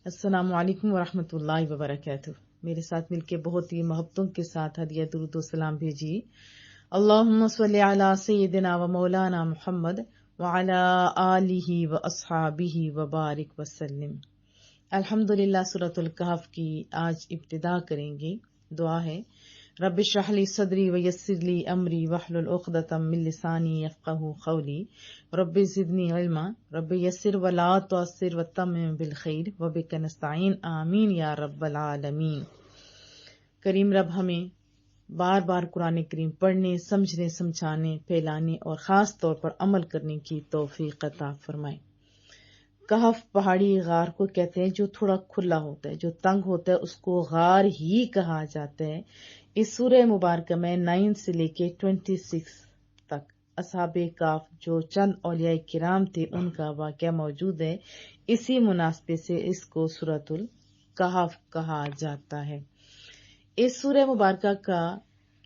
السلام علیکم ورحمۃ اللہ وبرکاتہ۔ میرے ساتھ مل کے بہت ہی محبتوں کے ساتھ ہدیہ درود و سلام بھیجیے۔ اللہم صلی علی سیدنا و مولانا محمد وعلی آلہ و اصحابہ وبارک وسلم۔ الحمدللہ سورۃ الکہف کی آج ابتدا کریں گے۔ دعا ہے رب اشرح لی صدری ویسر لی امری واحلل عقدۃ من لسانی یفقہوا قولی رب زدنی علما رب یسر ولا تعسر وتمم بالخیر وبک نستعین آمین یا رب العالمین۔ کریم رب ہمیں بار بار قرآن کریم پڑھنے، سمجھنے، سمجھانے، پھیلانے اور خاص طور پر عمل کرنے کی توفیق عطا فرمائے۔ کہف پہاڑی غار کو کہتے ہیں جو تھوڑا کھلا ہوتا ہے، جو تنگ ہوتا ہے اس کو غار ہی کہا جاتا ہے۔ اس سورہ مبارکہ میں 9 سے لے کے 26 تک اصحاب کہف جو چند اولیاء کرام تھے ان کا واقعہ موجود ہے۔ اسی مناسبت سے اس کو سورۃ الکہف کہا جاتا ہے۔ اس سورہ مبارکہ کا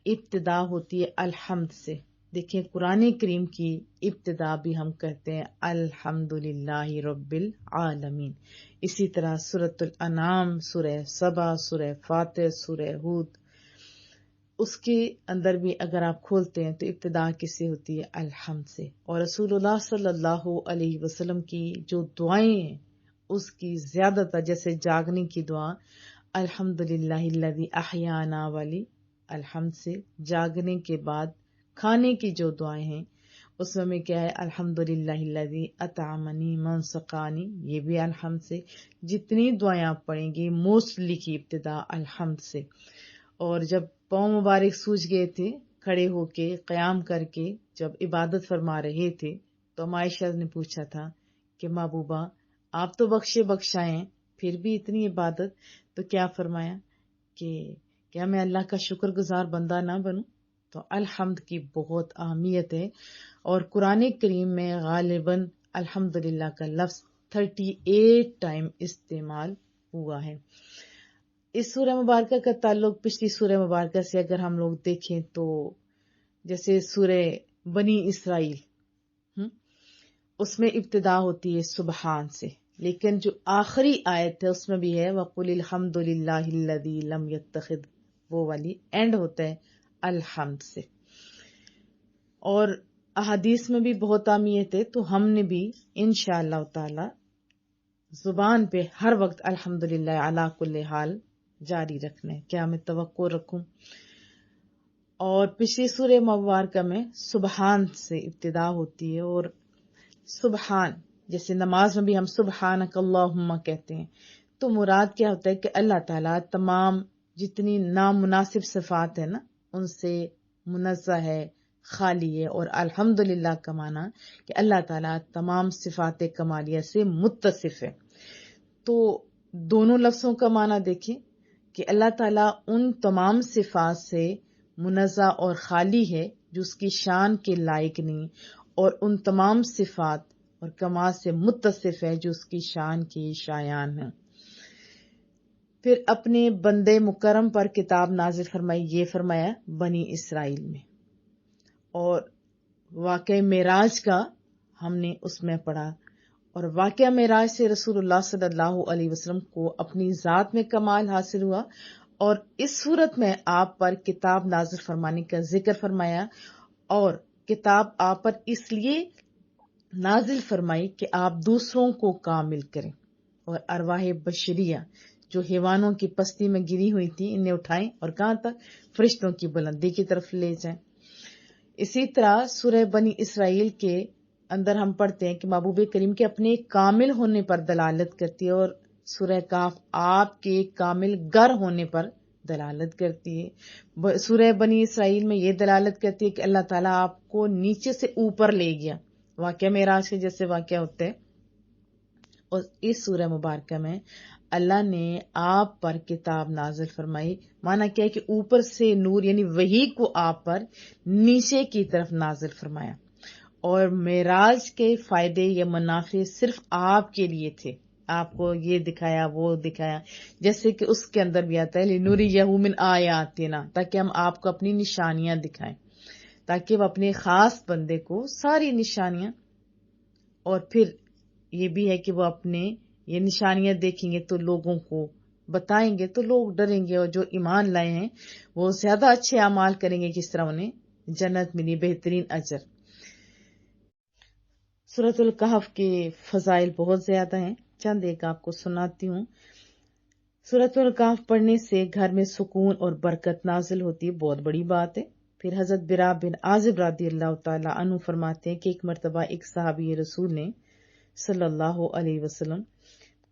ابتدا ہوتی ہے الحمد سے۔ دیکھیں قرآن کریم کی ابتدا بھی ہم کہتے ہیں الحمدللہ رب العالمین۔ اسی طرح سورۃ الانعام، سورہ سبا، سورہ فاتر، سورہ ہود، اس کے اندر بھی اگر آپ کھولتے ہیں تو ابتدا کس سے ہوتی ہے؟ الحمد سے۔ اور رسول اللہ صلی اللہ علیہ وسلم کی جو دعائیں ہیں اس کی زیادہ تر، جیسے جاگنے کی دعا الحمدللہ الذی احیانا والی الحمد سے، جاگنے کے بعد کھانے کی جو دعائیں ہیں اس میں کیا ہے؟ الحمدللہ الذی اطعمنی من سقانی، یہ بھی الحمد سے۔ جتنی دعائیں آپ پڑھیں گی موسٹلی کی ابتدا الحمد سے۔ اور جب پاؤں مبارک سوج گئے تھے کھڑے ہو کے، قیام کر کے جب عبادت فرما رہے تھے تو عائشہ نے پوچھا تھا کہ محبوبہ آپ تو بخشائیں پھر بھی اتنی عبادت، تو کیا فرمایا کہ کیا میں اللہ کا شکر گزار بندہ نہ بنوں؟ تو الحمد کی بہت اہمیت ہے، اور قرآن کریم میں غالباً الحمدللہ کا لفظ 38 ٹائم استعمال ہوا ہے۔ اس سورہ مبارکہ کا تعلق پچھلی سورہ مبارکہ سے اگر ہم لوگ دیکھیں تو جیسے سورہ بنی اسرائیل، اس میں ابتدا ہوتی ہے سبحان سے، لیکن جو آخری آیت ہے اس میں بھی ہے وَقُلِ الْحَمْدُ لِلَّهِ الَّذِي لَمْ يَتَّخِذْ، وہ والی اینڈ ہوتا ہے الحمد سے۔ اور احادیث میں بھی بہت اہمیت ہے، تو ہم نے بھی انشاءاللہ تعالی زبان پہ ہر وقت الحمدللہ علی کل حال جاری رکھنا ہے۔ کیا میں توقع رکھوں؟ اور پچھلی سورہ مبارکہ میں سبحان سے ابتدا ہوتی ہے، اور سبحان جیسے نماز میں بھی ہم سبحانک اللہم کہتے ہیں، تو مراد کیا ہوتا ہے کہ اللہ تعالیٰ تمام جتنی نامناسب صفات ہیں نا ان سے منزہ ہے، خالی ہے، اور الحمدللہ کا معنی کہ اللہ تعالیٰ تمام صفات کمالیہ سے متصف ہے۔ تو دونوں لفظوں کا معنی دیکھیں کہ اللہ تعالیٰ ان تمام صفات سے منزہ اور خالی ہے جو اس کی شان کے لائق نہیں، اور ان تمام صفات اور کمال سے متصف ہے جو اس کی شان کی شایان ہیں۔ پھر اپنے بندے مکرم پر کتاب نازل فرمائی، یہ فرمایا بنی اسرائیل میں، اور واقعہ معراج کا ہم نے اس میں پڑھا، اور واقعہ معراج سے رسول اللہ صلی اللہ علیہ وسلم کو اپنی ذات میں کمال حاصل ہوا، اور اس صورت میں آپ پر کتاب نازل فرمانے کا ذکر فرمایا، اور کتاب آپ پر اس لیے نازل فرمائی کہ آپ دوسروں کو کامل کریں، اور ارواح بشریہ جو حیوانوں کی پستی میں گری ہوئی تھی انہیں اٹھائیں اور کہاں تک؟ فرشتوں کی بلندی کی طرف لے جائیں۔ اسی طرح سورہ بنی اسرائیل کے اندر ہم پڑھتے ہیں کہ محبوب کریم کے اپنے کامل ہونے پر دلالت کرتی ہے، اور سورہ کہف آپ کے کامل گر ہونے پر دلالت کرتی ہے۔ سورہ بنی اسرائیل میں یہ دلالت کرتی ہے کہ اللہ تعالیٰ آپ کو نیچے سے اوپر لے گیا، واقعہ معراج کے جیسے واقعہ ہوتے ہیں، اور اس سورہ مبارکہ میں اللہ نے آپ پر کتاب نازل فرمائی۔ معنی کیا ہے کہ اوپر سے نور یعنی وحی کو آپ پر نیچے کی طرف نازل فرمایا، اور معراج کے فائدے یا منافع صرف آپ کے لیے تھے، آپ کو یہ دکھایا وہ دکھایا، جیسے کہ اس کے اندر بھی آتا ہے لِنُرِيَهُ مِنْ آیاتنا، تاکہ ہم آپ کو اپنی نشانیاں دکھائیں، تاکہ وہ اپنے خاص بندے کو ساری نشانیاں، اور پھر یہ بھی ہے کہ وہ اپنے یہ نشانیاں دیکھیں گے تو لوگوں کو بتائیں گے تو لوگ ڈریں گے، اور جو ایمان لائے ہیں وہ زیادہ اچھے اعمال کریں گے، کس طرح انہیں جنت ملی، بہترین اجر۔ سورۃ الکہف کے فضائل بہت زیادہ ہیں، چند ایک آپ کو سناتی ہوں۔ سورۃ الکہف پڑھنے سے گھر میں سکون اور برکت نازل ہوتی ہے، بہت بڑی بات ہے۔ پھر حضرت برا بن عازب رضی اللہ تعالی عنہ فرماتے ہیں کہ ایک مرتبہ ایک صحابی رسول نے صلی اللہ علیہ وسلم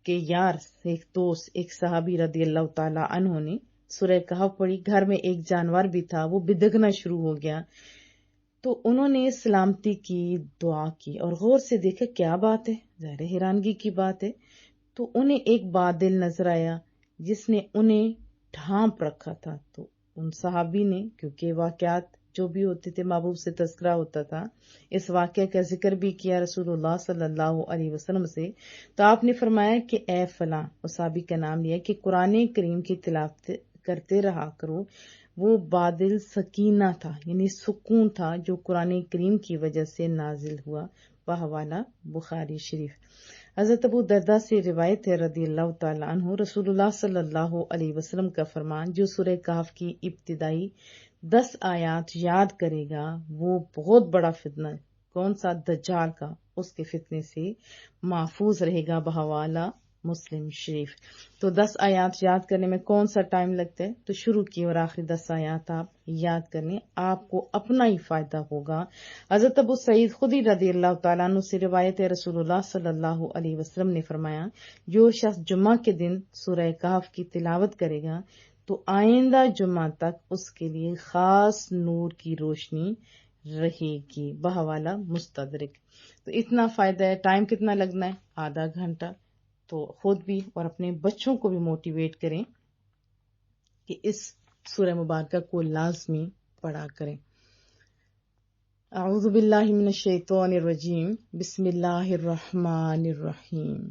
کے یار، ایک دوست، ایک صحابی رضی اللہ تعالی عنہ نے سورہ کہف پڑھی۔ گھر میں ایک جانور بھی تھا، وہ بدگنا شروع ہو گیا، تو انہوں نے سلامتی کی دعا کی اور غور سے دیکھا کیا بات ہے، ظاہر حیرانگی کی بات ہے۔ تو انہیں ایک بادل نظر آیا جس نے انہیں ڈھانپ رکھا تھا۔ تو ان صحابی نے، کیونکہ واقعات جو بھی ہوتے تھے محبوب سے تذکرہ ہوتا تھا، اس واقعے کا ذکر بھی کیا رسول اللہ صلی اللہ علیہ وسلم سے، تو آپ نے فرمایا کہ اے فلاں، اس صحابی کا نام لیا، کہ قرآن کریم کی تلاوت کرتے رہا کرو۔ وہ بادل سکینہ تھا، یعنی سکون تھا، جو قرآن کریم کی وجہ سے نازل ہوا، بحوالہ بخاری شریف۔ حضرت ابو درداء سے روایت ہے رضی اللہ تعالیٰ عنہ، رسول اللہ صلی اللہ علیہ وسلم کا فرمان، جو سورہ کہف کی ابتدائی 10 آیات یاد کرے گا وہ بہت بڑا فتنہ، کون سا؟ دجال کا، اس کے فتنے سے محفوظ رہے گا، بحوالہ مسلم شریف۔ تو 10 آیات یاد کرنے میں کون سا ٹائم لگتا ہے؟ تو شروع کی اور آخری 10 آیات آپ یاد کرنے، آپ کو اپنا ہی فائدہ ہوگا۔ حضرت ابو سعید خدری رضی اللہ تعالیٰ عنہ سے روایت ہے، رسول اللہ صلی اللہ علیہ وسلم نے فرمایا، جو شخص جمعہ کے دن سورہ کہف کی تلاوت کرے گا تو آئندہ جمعہ تک اس کے لیے خاص نور کی روشنی رہے گی، بحوالہ مستدرک۔ تو اتنا فائدہ ہے۔ ٹائم کتنا لگنا ہے؟ آدھا گھنٹہ۔ تو خود بھی اور اپنے بچوں کو بھی موٹیویٹ کریں کہ اس سورہ مبارکہ کو لازمی پڑھا کریں۔ اعوذ باللہ من الشیطان الرجیم، بسم اللہ الرحمن الرحیم۔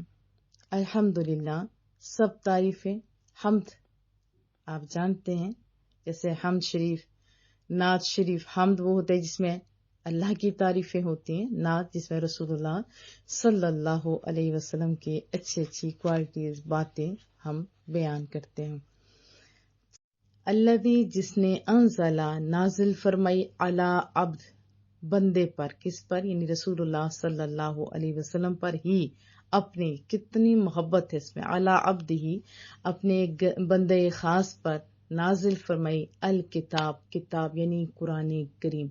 الحمدللہ، سب تعریفیں، حمد آپ جانتے ہیں، جیسے حمد شریف، نعت شریف۔ حمد وہ ہوتا ہے جس میں اللہ کی تعریفیں ہوتی ہیں، نعت جس میں رسول اللہ صلی اللہ علیہ وسلم کی اچھی کوالٹیز، باتیں ہم بیان کرتے ہیں۔ الذی، جس نے، انزلہ، نازل فرمائی، علی عبد، بندے پر، کس پر؟ یعنی رسول اللہ صلی اللہ علیہ وسلم پر ہی، اپنی، کتنی محبت ہے اس میں، علی عبد ہی، اپنے بندے خاص پر نازل فرمائی، الکتاب، کتاب یعنی قرآن کریم۔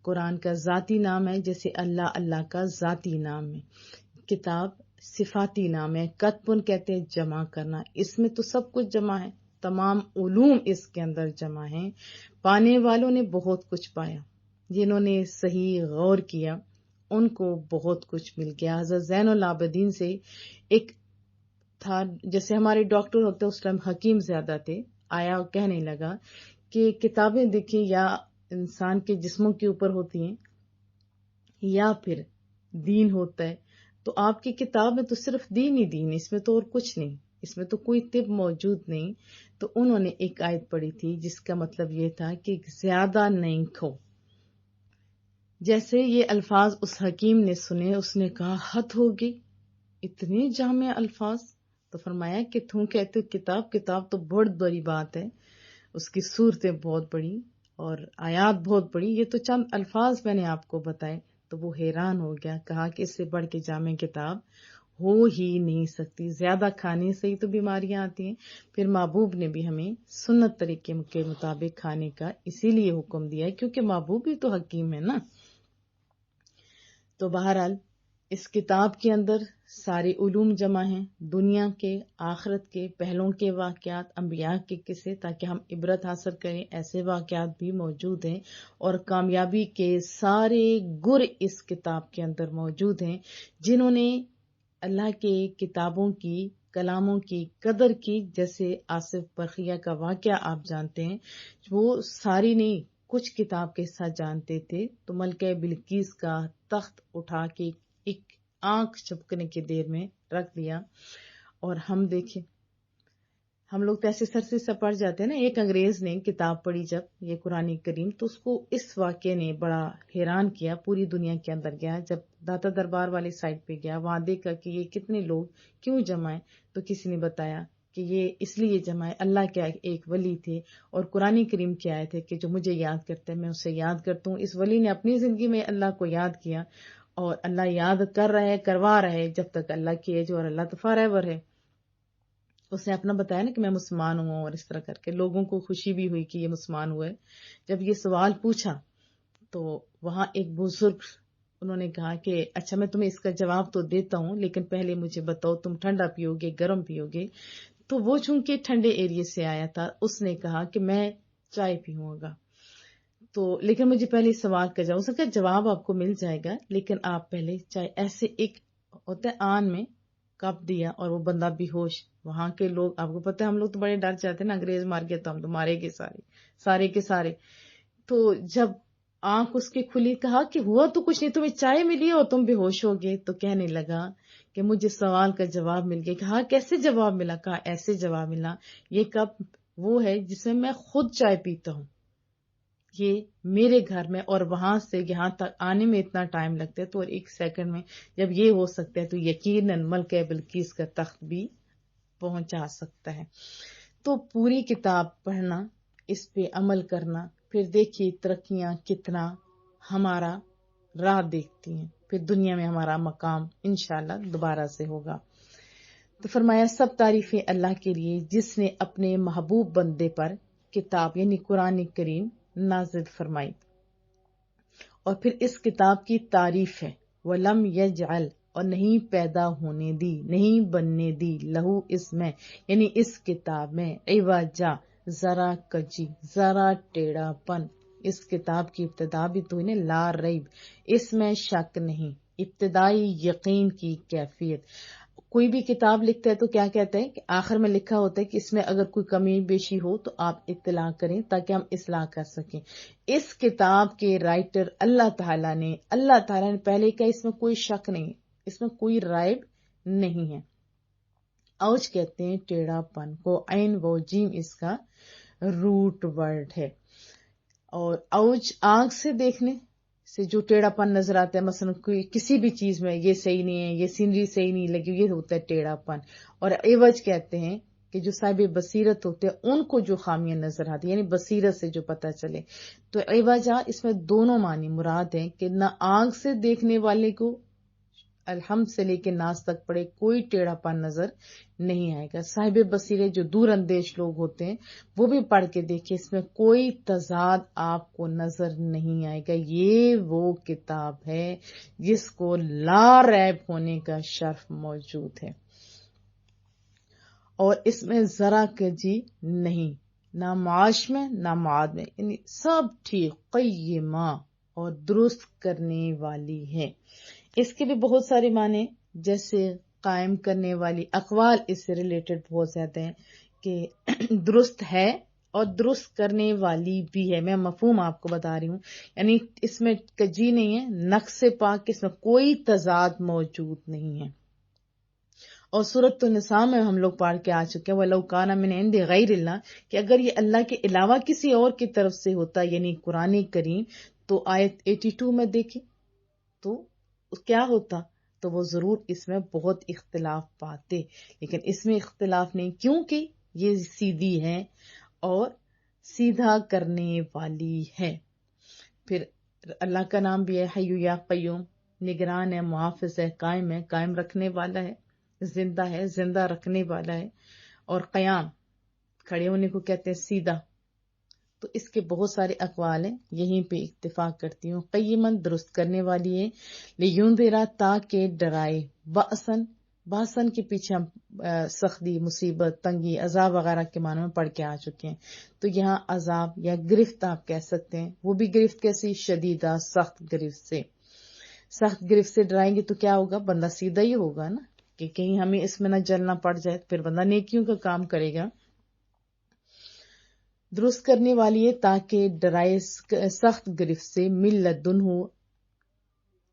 قرآن کا ذاتی نام ہے، جیسے اللہ کا ذاتی نام ہے۔ کتاب صفاتی نام ہے۔ کتبن کہتے ہیں جمع کرنا، اس میں تو سب کچھ جمع ہے، تمام علوم اس کے اندر جمع ہیں۔ پانے والوں نے بہت کچھ پایا، جنہوں نے صحیح غور کیا ان کو بہت کچھ مل گیا۔ حضرت زین العابدین سے ایک تھا، جیسے ہمارے ڈاکٹر ہوتے اس ٹائم حکیم زیادہ تھے، آیا اور کہنے لگا کہ کتابیں دیکھیں یا انسان کے جسموں کے اوپر ہوتی ہیں یا پھر دین ہوتا ہے، تو آپ کی کتاب میں تو صرف دین ہی دین، اس میں تو اور کچھ نہیں، اس میں تو کوئی طب موجود نہیں۔ تو انہوں نے ایک آیت پڑھی تھی جس کا مطلب یہ تھا کہ زیادہ نہیں کھو۔ جیسے یہ الفاظ اس حکیم نے سنے، اس نے کہا حد ہوگی، اتنے جامع الفاظ۔ تو فرمایا کہ تم کہتے ہو کتاب تو بہت بڑی بات ہے، اس کی صورتیں بہت بڑی اور آیات بہت بڑی، یہ تو چند الفاظ میں نے آپ کو بتائے۔ تو وہ حیران ہو گیا، کہا کہ اس سے بڑھ کے جامع کتاب ہو ہی نہیں سکتی، زیادہ کھانے سے ہی تو بیماریاں آتی ہیں۔ پھر محبوب نے بھی ہمیں سنت طریقے کے مطابق کھانے کا اسی لیے حکم دیا ہے، کیونکہ محبوب بھی تو حکیم ہے نا۔ تو بہرحال اس کتاب کے اندر سارے علوم جمع ہیں، دنیا کے، آخرت کے، پہلوں کے واقعات، انبیاء کے قصے، تاکہ ہم عبرت حاصل کریں، ایسے واقعات بھی موجود ہیں، اور کامیابی کے سارے گر اس کتاب کے اندر موجود ہیں۔ جنہوں نے اللہ کے کتابوں کی، کلاموں کی قدر کی، جیسے آصف برقیہ کا واقعہ آپ جانتے ہیں، وہ ساری نہیں، کچھ کتاب کے ساتھ جانتے تھے، تو ملکہ بلقیس کا تخت اٹھا کے ایک آنکھ چپکنے کی دیر میں رکھ دیا۔ اور ہم دیکھیں، ہم لوگ تو ایسے سر سے پڑھ جاتے ہیں نا. ایک انگریز نے کتاب پڑھی جب یہ قرآن کریم، تو اس کو اس واقعے نے بڑا حیران کیا. پوری دنیا کے اندر گیا، جب داتا دربار والی سائڈ پہ گیا، وہاں دیکھا کہ یہ کتنے لوگ کیوں جمع ہیں. تو کسی نے بتایا کہ یہ اس لیے جمع ہے، اللہ کے ایک ولی تھے اور قرآن کریم کے آئے تھے کہ جو مجھے یاد کرتے ہیں میں اسے یاد کرتا ہوں. اس ولی نے اپنی زندگی میں اللہ کو یاد کیا، اور اللہ یاد کر رہے، کروا رہے جب تک اللہ کی ایج، اور اللہ تو فارایور ہے. اس نے اپنا بتایا نا کہ میں مسلمان ہوں، اور اس طرح کر کے لوگوں کو خوشی بھی ہوئی کہ یہ مسلمان ہوئے. جب یہ سوال پوچھا تو وہاں ایک بزرگ انہوں نے کہا کہ اچھا میں تمہیں اس کا جواب تو دیتا ہوں، لیکن پہلے مجھے بتاؤ تم ٹھنڈا پیو گے گرم پیو گے. تو وہ چونکہ ٹھنڈے ایریے سے آیا تھا، اس نے کہا کہ میں چائے پیوں گا. تو لیکن مجھے پہلے سوال کا جواب، اس کا جواب آپ کو مل جائے گا، لیکن آپ پہلے چائے، ایسے ایک ہوتا ہے آن میں کپ دیا اور وہ بندہ بے ہوش. وہاں کے لوگ، آپ کو پتہ ہے ہم لوگ تو بڑے ڈر جاتے ہیں نا، انگریز مار گیا تو ہم تو مارے گے سارے کے سارے. تو جب آنکھ اس کی کھلی، کہا کہ ہوا تو کچھ نہیں، تمہیں چائے ملی اور تم بے ہوش ہو گئے. تو کہنے لگا کہ مجھے سوال کا جواب مل گیا. کہا کیسے جواب ملا؟ کہا ایسے جواب ملا، یہ کپ وہ ہے جس میں میں خود چائے پیتا ہوں، یہ میرے گھر میں، اور وہاں سے یہاں تک آنے میں اتنا ٹائم لگتا ہے، تو ایک سیکنڈ میں جب یہ ہو سکتا ہے تو یقیناً ملکہ بلقیس کا تخت بھی پہنچا سکتا ہے. تو پوری کتاب پڑھنا، اس پہ عمل کرنا، پھر دیکھیے ترقیاں کتنا ہمارا راہ دیکھتی ہیں، پھر دنیا میں ہمارا مقام انشاءاللہ دوبارہ سے ہوگا. تو فرمایا سب تعریفیں اللہ کے لیے جس نے اپنے محبوب بندے پر کتاب یعنی قرآن کریم نازل فرمائی. اور پھر اس کتاب کی تعریف ہے وَلَمْ يَجْعَلْ، اور نہیں پیدا ہونے دی، نہیں بننے دی، لہو اس میں یعنی اس کتاب میں، عوجا ذرا کجی، ذرا ٹیڑھا پن. اس کتاب کی ابتدا بھی تو انہیں لا ریب، اس میں شک نہیں، ابتدائی یقین کی کیفیت. کوئی بھی کتاب لکھتا ہے تو کیا کہتا ہے کہ آخر میں لکھا ہوتا ہے کہ اس میں اگر کوئی کمی بیشی ہو تو آپ اطلاع کریں تاکہ ہم اصلاح کر سکیں. اس کتاب کے رائٹر اللہ تعالیٰ نے پہلے کہا اس میں کوئی شک نہیں، اس میں کوئی رائب نہیں ہے. اوج کہتے ہیں ٹیڑھا پن کو، عین و جیم اس کا روٹ ورڈ ہے. اور اوج آنکھ سے دیکھنے سے جو ٹیڑھا پن نظر آتا ہے، مثلا کوئی کسی بھی چیز میں یہ صحیح نہیں ہے، یہ سینری صحیح نہیں لگی، یہ ہوتا ہے ٹیڑھا پن. اور عوج کہتے ہیں کہ جو صاحب بصیرت ہوتے ہیں ان کو جو خامیاں نظر آتی یعنی بصیرت سے جو پتہ چلے. تو عوجا اس میں دونوں معنی مراد ہیں کہ نہ آنکھ سے دیکھنے والے کو الحمد سے لے کے ناس تک پڑے کوئی ٹیڑھا پن نظر نہیں آئے گا. صاحب بصیرے جو دور اندیش لوگ ہوتے ہیں وہ بھی پڑھ کے دیکھیں، اس میں کوئی تضاد آپ کو نظر نہیں آئے گا. یہ وہ کتاب ہے جس کو لا ریب ہونے کا شرف موجود ہے، اور اس میں ذرا کجی نہیں، نہ معاش میں نہ معاد میں، یعنی سب ٹھیک، قیمہ اور درست کرنے والی ہے. اس کے بھی بہت سارے معنی، جیسے قائم کرنے والی، اقوال اس سے ریلیٹڈ بہت زیادہ ہیں کہ درست ہے اور درست کرنے والی بھی ہے. میں مفہوم آپ کو بتا رہی ہوں، یعنی اس میں کجی نہیں ہے، نقص پاک، اس میں کوئی تضاد موجود نہیں ہے. اور سورۃ النساء میں ہم لوگ پڑھ کے آ چکے ہیں وَلَوْ كَانَ مِنْ عِنْدِ غَيْرِ اللَّهِ، کہ اگر یہ اللہ کے علاوہ کسی اور کی طرف سے ہوتا یعنی قرآن کریم، تو آیت 82 میں دیکھیں تو کیا ہوتا، تو وہ ضرور اس میں بہت اختلاف پاتے. لیکن اس میں اختلاف نہیں، کیونکہ یہ سیدھی ہے اور سیدھا کرنے والی ہے. پھر اللہ کا نام بھی ہے حی یا قیوم، نگران ہے، محافظ ہے، قائم رکھنے والا ہے، زندہ ہے، زندہ رکھنے والا ہے. اور قیام کھڑے ہونے کو کہتے ہیں سیدھا. تو اس کے بہت سارے اقوال ہیں، یہیں پہ اتفاق کرتی ہوں. قیمن درست کرنے والی ہے، لیونذرا تاکہ ڈرائے، باسن کے پیچھے ہم سختی، مصیبت، تنگی، عذاب وغیرہ کے معنی میں پڑھ کے آ چکے ہیں. تو یہاں عذاب یا گرفت آپ کہہ سکتے ہیں. وہ بھی گرفت کیسی؟ شدیدہ، سخت گرفت سے. سخت گرفت سے ڈرائیں گے تو کیا ہوگا؟ بندہ سیدھا ہی ہوگا نا، کہ کہیں ہمیں اس میں نہ جلنا پڑ جائے، پھر بندہ نیکیوں کا کام کرے گا. درست کرنے والی ہے تاکہ ڈرائے سخت گرفت سے، من لدنہ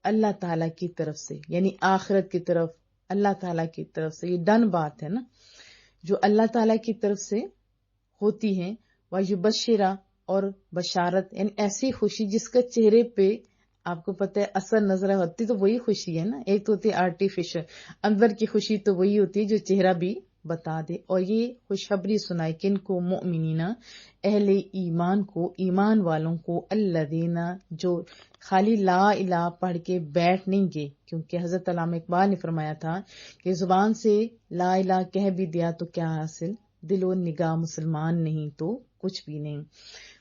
اللہ تعالیٰ کی طرف سے، یعنی آخرت کی طرف، اللہ تعالیٰ کی طرف سے. یہ ڈن بات ہے نا، جو اللہ تعالیٰ کی طرف سے ہوتی ہیں، وَيُبَشِّرَ اور بشارت، یعنی ایسی خوشی جس کا چہرے پہ آپ کو پتہ ہے اثر نظر ہوتی تو وہی خوشی ہے نا، ایک تو ہوتی ہے آرٹیفیشل، اندر کی خوشی تو وہی ہوتی ہے جو چہرہ بھی بتا دے. اور یہ خوشخبری سنائے کن کو؟ مؤمنین، اہل ایمان کو، ایمان والوں کو، الذین جو خالی لا الہ پڑھ کے بیٹھ نہیں گئے، کیونکہ حضرت علامہ اقبال نے فرمایا تھا کہ زبان سے لا الہ کہہ بھی دیا تو کیا حاصل، دل و نگاہ مسلمان نہیں تو کچھ بھی نہیں.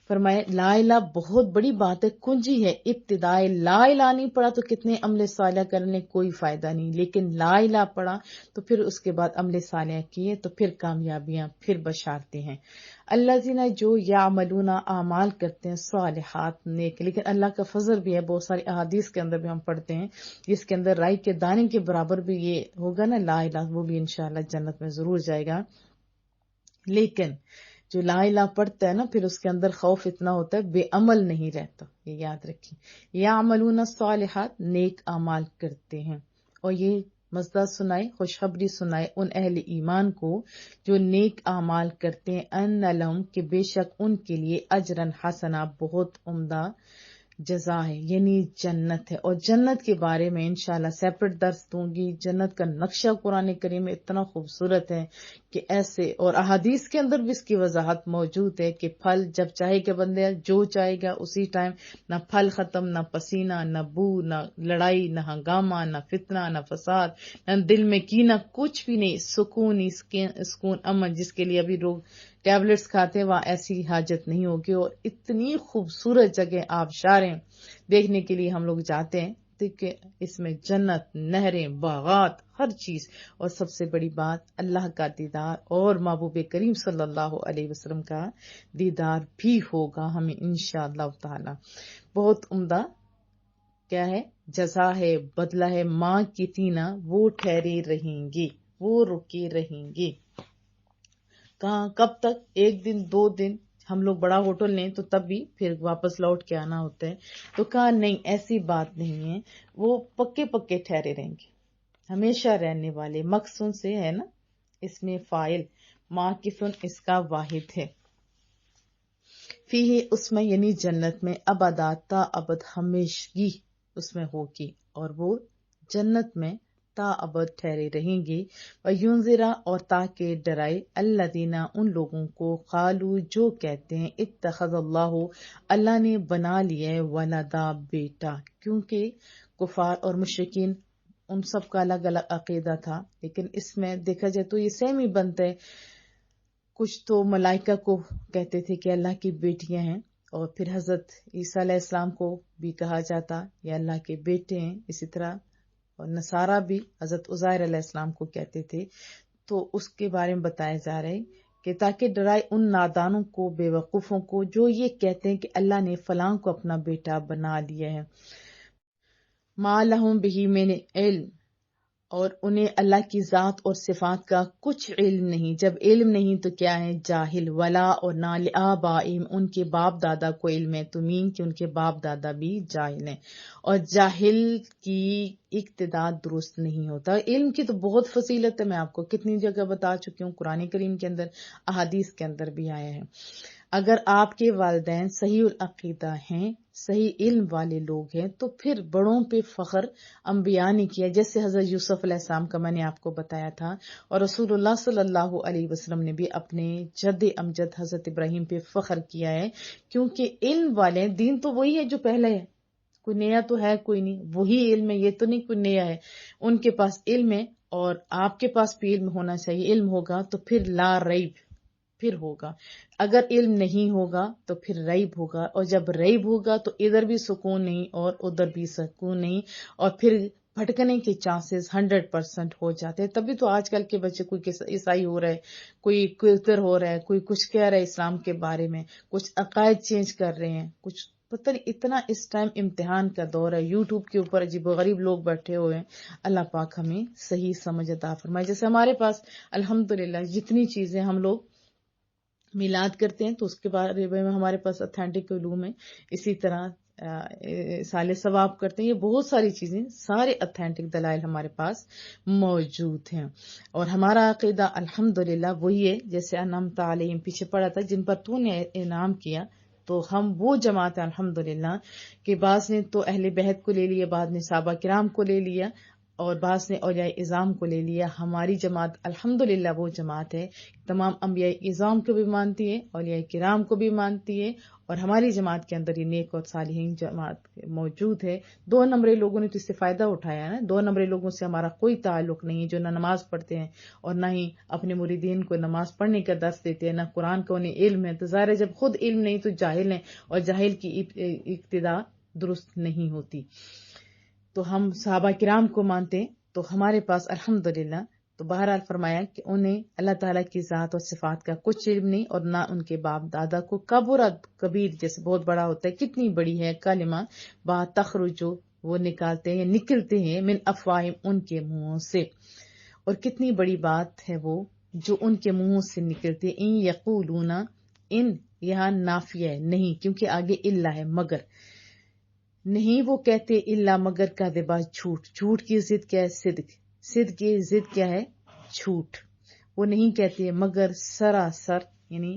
فرمائے لا الہ بہت بڑی بات ہے، کنجی ہے. ابتدائے لا الہ نہیں پڑھا تو کتنے عمل صالح کرنے کوئی فائدہ نہیں، لیکن لا الہ پڑھا تو پھر اس کے بعد عمل صالح کیے تو پھر کامیابیاں، پھر بشارتے ہیں. الذین جو یعملون اعمال کرتے ہیں صالحات نیک. لیکن اللہ کا فضل بھی ہے، بہت ساری احادیث کے اندر بھی ہم پڑھتے ہیں جس کے اندر رائی کے دانے کے برابر بھی یہ ہوگا نا لا الہ، وہ بھی انشاءاللہ جنت میں ضرور جائے گا. لیکن جو لا الہ پڑھتا ہے نا پھر اس کے اندر خوف اتنا ہوتا ہے بے عمل نہیں رہتا، یہ یاد رکھیں. یعملون الصالحات نیک اعمال کرتے ہیں. اور یہ مزدہ سنائے، خوشخبری سنائے ان اہل ایمان کو جو نیک اعمال کرتے ہیں، ان لہم کہ بے شک ان کے لیے اجرن حسنا بہت عمدہ جزا ہے، یعنی جنت ہے. اور جنت کے بارے میں انشاءاللہ سیپریٹ درس دوں گی. جنت کا نقشہ قرآن کریم میں اتنا خوبصورت ہے کہ ایسے، اور احادیث کے اندر بھی اس کی وضاحت موجود ہے کہ پھل جب چاہے کہ بندے جو چاہے گا اسی ٹائم، نہ پھل ختم، نہ پسینہ، نہ بو، نہ لڑائی، نہ ہنگامہ، نہ فتنہ، نہ فساد، نہ دل میں کینہ، کچھ بھی نہیں. سکون ہی سکون، امن. جس کے لیے ابھی لوگ ٹیبلٹس کھاتے ہیں وہاں ایسی حاجت نہیں ہوگی. اور اتنی خوبصورت جگہ آبشاریں دیکھنے کے لیے ہم لوگ جاتے ہیں کہ اس میں جنت، نہریں، باغات، ہر چیز. اور سب سے بڑی بات اللہ کا دیدار اور محبوب کریم صلی اللہ علیہ وسلم کا دیدار بھی ہوگا ہمیں انشاءاللہ تعالی. بہت عمدہ کیا ہے جزا ہے، بدلہ ہے. ماں کی تینا وہ ٹھہری رہیں گی، وہ رکی رہیں گی. کہاں؟ کب تک؟ ایک دن، 2 دن. ہم لوگ بڑا ہوٹل لیں تو تب بھی پھر واپس لوٹ کے آنا ہوتا ہے. تو کہا نہیں، ایسی بات نہیں ہے، وہ پکے پکے ٹھہرے رہیں گے، ہمیشہ رہنے والے. مقصون سے ہے نا اس میں فائل، ماکثن اس کا واحد ہے. فیہ اس میں یعنی جنت میں، ابدا تا ابد ہمیشگی اس میں ہوگی، اور وہ جنت میں تا ابد ٹھہرے رہیں گی. وَيُنذِرَ اور تاکہ ڈرائے، الذین ان لوگوں کو، قالوا جو کہتے ہیں، اتخذ اللہ اللہ نے بنا لیا ہے، ولدا بیٹا. کیونکہ کفار اور مشرکین ان سب کا الگ الگ عقیدہ تھا، لیکن اس میں دیکھا جائے تو یہ سیم ہی بنتا ہے. کچھ تو ملائکہ کو کہتے تھے کہ اللہ کی بیٹیاں ہیں، اور پھر حضرت عیسیٰ علیہ السلام کو بھی کہا جاتا یہ اللہ کے بیٹے ہیں. اسی طرح اور نصارہ بھی حضرت عزیر علیہ السلام کو کہتے تھے. تو اس کے بارے میں بتایا جا رہا ہے کہ تاکہ ڈرائے ان نادانوں کو، بے وقوفوں کو جو یہ کہتے ہیں کہ اللہ نے فلاں کو اپنا بیٹا بنا لیا ہے. ما لہم بہ من علم اور انہیں اللہ کی ذات اور صفات کا کچھ علم نہیں. جب علم نہیں تو کیا ہے؟ جاہل. ولا اور نہ لآبائہم ان کے باپ دادا کو علم ہے، تو مین کہ ان کے باپ دادا بھی جاہل ہیں. اور جاہل کی اقتداء درست نہیں ہوتا. علم کی تو بہت فضیلت ہے، میں آپ کو کتنی جگہ بتا چکی ہوں، قرآن کریم کے اندر، احادیث کے اندر بھی آیا ہے. اگر آپ کے والدین صحیح العقیدہ ہیں، صحیح علم والے لوگ ہیں، تو پھر بڑوں پہ فخر انبیاء نے کیا، جیسے حضرت یوسف علیہ السلام کا میں نے آپ کو بتایا تھا. اور رسول اللہ صلی اللہ علیہ وسلم نے بھی اپنے جد امجد حضرت ابراہیم پہ فخر کیا ہے، کیونکہ علم والے ہیں. دین تو وہی ہے جو پہلے ہے، کوئی نیا تو ہے کوئی نہیں، وہی علم ہے، یہ تو نہیں کوئی نیا ہے. ان کے پاس علم ہے اور آپ کے پاس بھی علم ہونا چاہیے. علم ہوگا تو پھر لا ریب پھر ہوگا. اگر علم نہیں ہوگا تو پھر ریب ہوگا، اور جب ریب ہوگا تو ادھر بھی سکون نہیں اور ادھر بھی سکون نہیں، اور پھر بھٹکنے کے چانسز 100% ہو جاتے ہیں. تبھی تو آج کل کے بچے، کوئی عیسائی ہو رہا ہے، کوئی کلچر ہو رہا ہے، کوئی کچھ کہہ رہا ہے اسلام کے بارے میں، کچھ عقائد چینج کر رہے ہیں، کچھ پتہ نہیں. اتنا اس ٹائم امتحان کا دور ہے، یوٹیوب کے اوپر عجیب و غریب لوگ بیٹھے ہوئے ہیں. اللہ پاک ہمیں صحیح سمجھ عطا فرمائے. جیسے ہمارے پاس الحمدللہ جتنی چیزیں ہم لوگ میلاد کرتے ہیں تو اس کے بارے میں ہمارے پاس اتھینٹک علوم ہے. اسی طرح سال ثواب کرتے ہیں، یہ بہت ساری چیزیں، سارے اتھینٹک دلائل ہمارے پاس موجود ہیں. اور ہمارا عقیدہ الحمدللہ وہی ہے جیسے انعمت علیہم پیچھے پڑا تھا، جن پر تو نے انعام کیا. تو ہم وہ جماعت ہیں الحمدللہ کہ بعض نے تو اہل بیت کو لے لیا، بعض نے صحابہ کرام کو لے لیا، اور بعض نے اولیاء اعظام کو لے لیا. ہماری جماعت الحمدللہ وہ جماعت ہے تمام انبیاء اعظام کو بھی مانتی ہے، اولیاء کرام کو بھی مانتی ہے، اور ہماری جماعت کے اندر یہ نیک اور صالحین جماعت موجود ہے. 2 نمبری لوگوں نے تو اس سے فائدہ اٹھایا نا. 2 نمبری لوگوں سے ہمارا کوئی تعلق نہیں ہے جو نہ نماز پڑھتے ہیں اور نہ ہی اپنے مریدین کو نماز پڑھنے کا درس دیتے ہیں، نہ قرآن کا انہیں علم ہے. تو ظاہر ہے جب خود علم نہیں تو جاہل ہیں، اور جاہل کی ابتدا درست نہیں ہوتی. تو ہم صحابہ کرام کو مانتے ہیں، تو ہمارے پاس الحمدللہ. تو بہرحال فرمایا کہ انہیں اللہ تعالیٰ کی ذات اور صفات کا کچھ علم نہیں، اور نہ ان کے باپ دادا کو. کبرت کبیر جیسے بہت بڑا ہوتا ہے، کتنی بڑی ہے کلمہ با تخرجو، وہ نکالتے ہیں، نکلتے ہیں من افواہم، ان کے منہوں سے. اور کتنی بڑی بات ہے وہ جو ان کے منہوں سے نکلتے. ان یقولون، ان یہاں نافیہ ہے نہیں، کیونکہ آگے الا ہے، مگر نہیں وہ کہتے الا مگر کذبا، جھوٹ. جھوٹ کی ضد کیا ہے؟ صدق. صدق کی ضد کیا ہے؟ جھوٹ. وہ نہیں کہتے مگر سراسر یعنی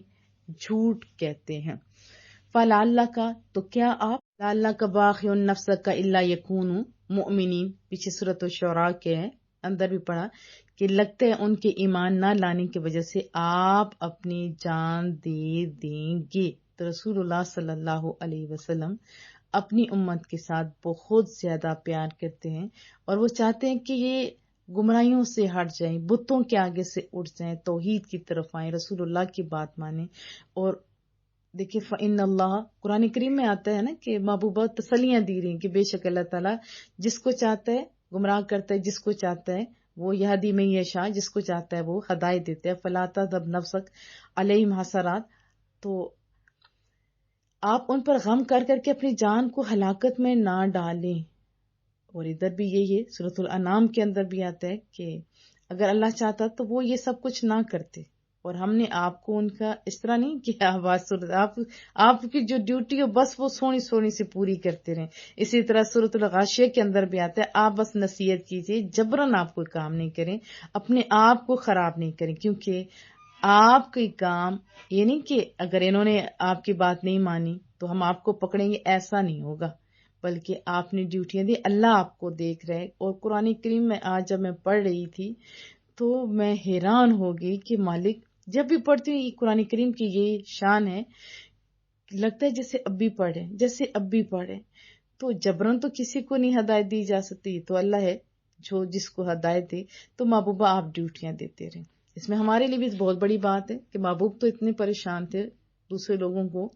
جھوٹ کہتے ہیں. فلعلک، تو کیا آپ لعلک باخع نفسک الا یکونوا مؤمنین، پیچھے سورۃ الشعراء کے اندر بھی پڑھا کہ لگتا ہے ان کے ایمان نہ لانے کی وجہ سے آپ اپنی جان دے دیں گے. تو رسول اللہ صلی اللہ علیہ وسلم اپنی امت کے ساتھ بہت زیادہ پیار کرتے ہیں، اور وہ چاہتے ہیں کہ یہ گمراہیوں سے ہٹ جائیں، بتوں کے آگے سے اٹھ جائیں، توحید کی طرف آئیں، رسول اللہ کی بات مانیں. اور دیکھیں فإن اللہ، قرآن کریم میں آتا ہے نا کہ محبوبہ تسلیاں دی رہی ہیں کہ بے شک اللہ تعالیٰ جس کو چاہتا ہے گمراہ کرتا ہے، جس کو چاہتا ہے وہ یہدی من یشاء، جس کو چاہتا ہے وہ ہدایت دیتا ہے. فلا تذهب نفسک علیہم حسرات، تو آپ ان پر غم کر کر کے اپنی جان کو ہلاکت میں نہ ڈالیں. اور ادھر بھی یہی ہے، سورۃ الانعام کے اندر بھی آتا ہے کہ اگر اللہ چاہتا تو وہ یہ سب کچھ نہ کرتے. اور ہم نے آپ کو ان کا اس طرح نہیں کیا آپ کی جو ڈیوٹی ہو بس وہ سونی سونی سے پوری کرتے رہیں. اسی طرح سورۃ الغاشیہ کے اندر بھی آتا ہے آپ بس نصیحت کیجیے، جبراً آپ کوئی کام نہیں کریں، اپنے آپ کو خراب نہیں کریں. کیونکہ آپ کے کام یہ نہیں کہ اگر انہوں نے آپ کی بات نہیں مانی تو ہم آپ کو پکڑیں گے، ایسا نہیں ہوگا، بلکہ آپ نے ڈیوٹیاں دی، اللہ آپ کو دیکھ رہے. اور قرآن کریم میں آج جب میں پڑھ رہی تھی تو میں حیران ہو گئی کہ مالک، جب بھی پڑھتی ہوں قرآن کریم کی یہ شان ہے، لگتا ہے جیسے اب بھی پڑھے، جیسے اب بھی پڑھے. تو جبرن تو کسی کو نہیں ہدایت دی جا سکتی، تو اللہ ہے جو جس کو ہدایت دے. تو محبوبہ آپ ڈیوٹیاں دیتے رہیں. اس میں ہمارے لیے بھی بہت بڑی بات ہے کہ محبوب تو اتنے پریشان تھے دوسرے لوگوں کو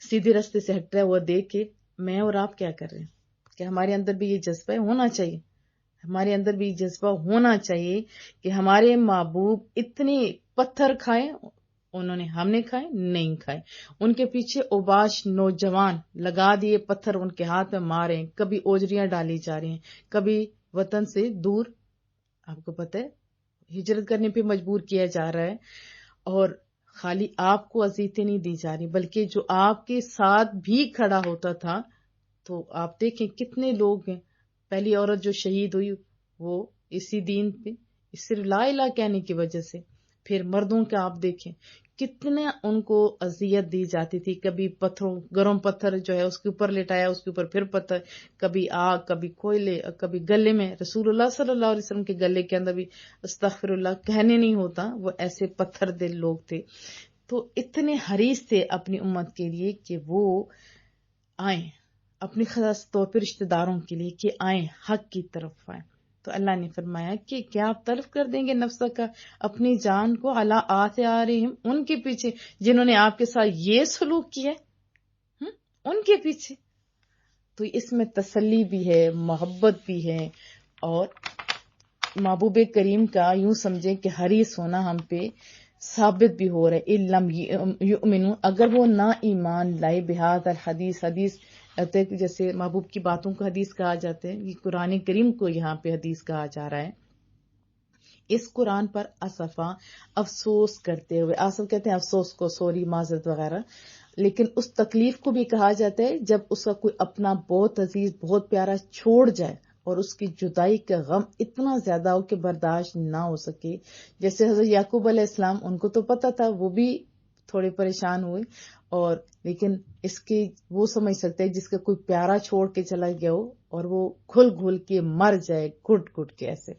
سیدھے راستے سے ہٹتا ہوا دیکھ کے. میں اور آپ کیا کر رہے ہیں کہ ہمارے اندر بھی یہ جذبہ ہونا چاہیے، ہمارے اندر بھی جذبہ ہونا چاہیے کہ ہمارے محبوب اتنے پتھر کھائے، انہوں نے ہم نے کھائے نہیں کھائے. ان کے پیچھے اوباش نوجوان لگا دیے پتھر ان کے ہاتھ میں مارے، کبھی اوجریاں ڈالی جا رہی ہیں، کبھی وطن سے دور آپ کو پتہ ہے ہجرت کرنے پہ مجبور کیا جا رہا ہے. اور خالی آپ کو اذیتیں نہیں دی جا رہی بلکہ جو آپ کے ساتھ بھی کھڑا ہوتا تھا. تو آپ دیکھیں کتنے لوگ ہیں. پہلی عورت جو شہید ہوئی وہ اسی دین پہ، صرف لا الہ کہنے کی وجہ سے. پھر مردوں کا آپ دیکھیں کتنے ان کو اذیت دی جاتی تھی، کبھی پتھروں گرم پتھر جو ہے اس کے اوپر لٹایا، اس کے اوپر پھر پتھر، کبھی آگ، کبھی کوئلے، کبھی گلے میں. رسول اللہ صلی اللہ علیہ وسلم کے گلے کے اندر بھی استغفر اللہ کہنے نہیں ہوتا، وہ ایسے پتھر دل لوگ تھے. تو اتنے حریص تھے اپنی امت کے لیے کہ وہ آئیں، اپنی خاص طور پر رشتہ داروں کے لیے کہ آئیں، حق کی طرف آئیں. تو اللہ نے فرمایا کہ کیا آپ تلف کر دیں گے نفس کا، اپنی جان کو، علی آثارہم، ان کے پیچھے جنہوں نے آپ کے ساتھ یہ سلوک کیا، ان کے پیچھے. تو اس میں تسلی بھی ہے، محبت بھی ہے، اور محبوب کریم کا یوں سمجھیں کہ حریص ہونا ہم پہ ثابت بھی ہو رہا ہے. علم یؤمنو، اگر وہ نہ ایمان لائے بہذا الحدیث، حدیث جیسے محبوب کی باتوں کو حدیث کہا جاتا ہے، یہ قرآن کریم کو یہاں پہ حدیث کہا جا رہا ہے. اس قرآن پر اسفا، افسوس کرتے ہوئے، آصف کہتے ہیں افسوس کو، سوری، معذرت وغیرہ. لیکن اس تکلیف کو بھی کہا جاتا ہے جب اس کا کوئی اپنا بہت عزیز بہت پیارا چھوڑ جائے اور اس کی جدائی کا غم اتنا زیادہ ہو کہ برداشت نہ ہو سکے. جیسے حضرت یعقوب علیہ السلام، ان کو تو پتا تھا، وہ بھی تھوڑے پریشان ہوئے، اور لیکن اس کی وہ سمجھ سکتے ہیں جس کا کوئی پیارا چھوڑ کے چلا گیا ہو اور وہ گھل گھل کے مر جائے گھٹ گھٹ کے ایسے.